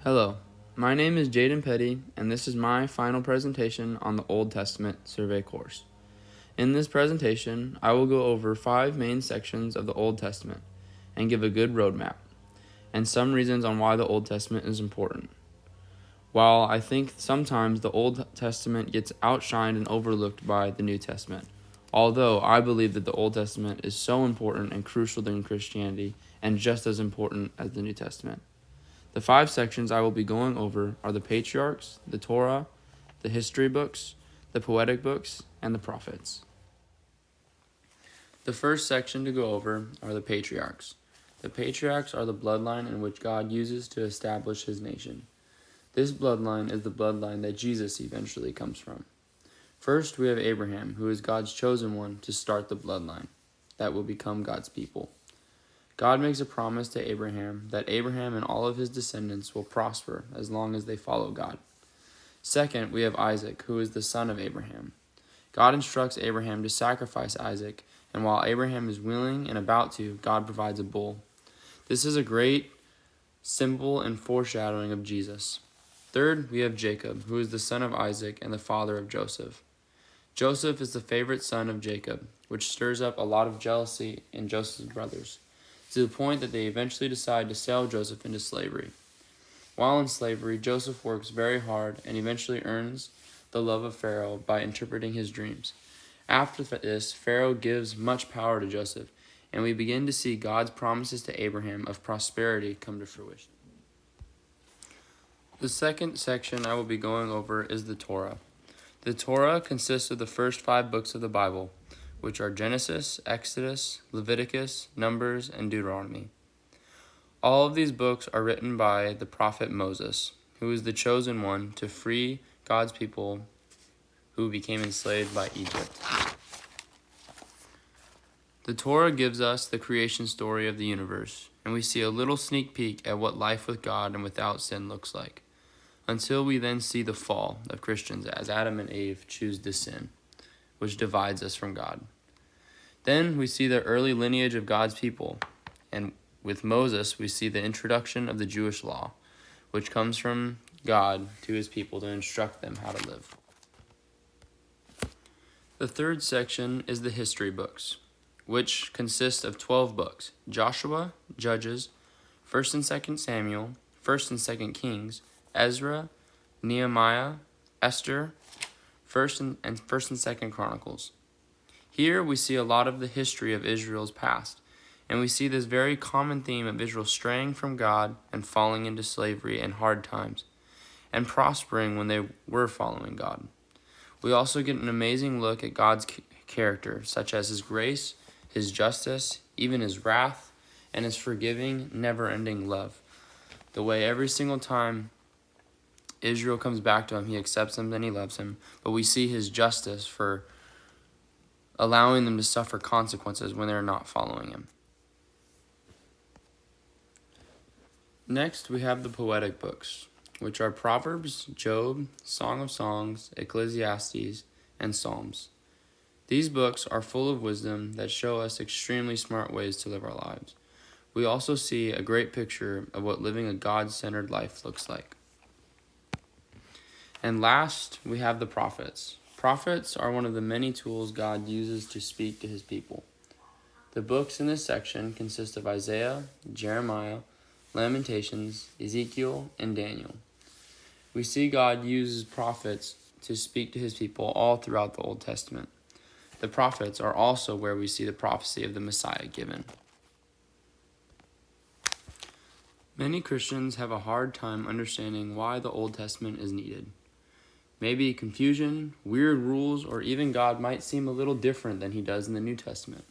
Hello, my name is Jaden Petty, and this is my final presentation on the Old Testament survey course. In this presentation, I will go over 5 main sections of the Old Testament and give a good roadmap, and some reasons on why the Old Testament is important. While I think sometimes the Old Testament gets outshined and overlooked by the New Testament, although I believe that the Old Testament is so important and crucial in Christianity and just as important as the New Testament. The 5 sections I will be going over are the patriarchs, the Torah, the history books, the poetic books, and the prophets. The first section to go over are the patriarchs. The patriarchs are the bloodline in which God uses to establish his nation. This bloodline is the bloodline that Jesus eventually comes from. First, we have Abraham, who is God's chosen one to start the bloodline that will become God's people. God makes a promise to Abraham that Abraham and all of his descendants will prosper as long as they follow God. Second, we have Isaac, who is the son of Abraham. God instructs Abraham to sacrifice Isaac, and while Abraham is willing and about to, God provides a bull. This is a great symbol and foreshadowing of Jesus. Third, we have Jacob, who is the son of Isaac and the father of Joseph. Joseph is the favorite son of Jacob, which stirs up a lot of jealousy in Joseph's brothers, to the point that they eventually decide to sell Joseph into slavery. While in slavery, Joseph works very hard and eventually earns the love of Pharaoh by interpreting his dreams. After this, Pharaoh gives much power to Joseph, and we begin to see God's promises to Abraham of prosperity come to fruition. The second section I will be going over is the Torah. The Torah consists of the first 5 books of the Bible, which are Genesis, Exodus, Leviticus, Numbers, and Deuteronomy. All of these books are written by the prophet Moses, who is the chosen one to free God's people who became enslaved by Egypt. The Torah gives us the creation story of the universe, and we see a little sneak peek at what life with God and without sin looks like, until we then see the fall of Christians as Adam and Eve choose to sin, which divides us from God. Then we see the early lineage of God's people, and with Moses we see the introduction of the Jewish law, which comes from God to his people to instruct them how to live. The third section is the history books, which consist of 12 books: Joshua, Judges, 1st and 2nd Samuel, 1st and 2nd Kings, Ezra, Nehemiah, Esther, 1st and 2nd Chronicles. Here we see a lot of the history of Israel's past, and we see this very common theme of Israel straying from God and falling into slavery and hard times, and prospering when they were following God. We also get an amazing look at God's character, such as his grace, his justice, even his wrath, and his forgiving, never-ending love. The way every single time Israel comes back to him, he accepts them and he loves him, but we see his justice for allowing them to suffer consequences when they're not following him. Next, we have the poetic books, which are Proverbs, Job, Song of Songs, Ecclesiastes, and Psalms. These books are full of wisdom that show us extremely smart ways to live our lives. We also see a great picture of what living a God-centered life looks like. And last, we have the prophets. Prophets are one of the many tools God uses to speak to his people. The books in this section consist of Isaiah, Jeremiah, Lamentations, Ezekiel, and Daniel. We see God uses prophets to speak to his people all throughout the Old Testament. The prophets are also where we see the prophecy of the Messiah given. Many Christians have a hard time understanding why the Old Testament is needed. Maybe confusion, weird rules, or even God might seem a little different than he does in the New Testament.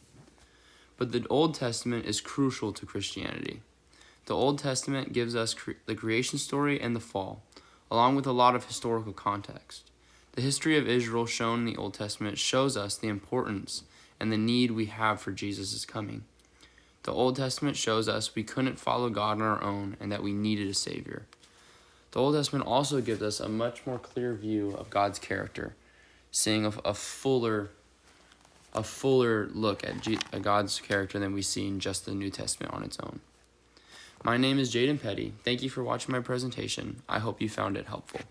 But the Old Testament is crucial to Christianity. The Old Testament gives us the creation story and the fall, along with a lot of historical context. The history of Israel shown in the Old Testament shows us the importance and the need we have for Jesus' coming. The Old Testament shows us we couldn't follow God on our own and that we needed a Savior. The Old Testament also gives us a much more clear view of God's character, seeing a fuller look at God's character than we see in just the New Testament on its own. My name is Jaden Petty. Thank you for watching my presentation. I hope you found it helpful.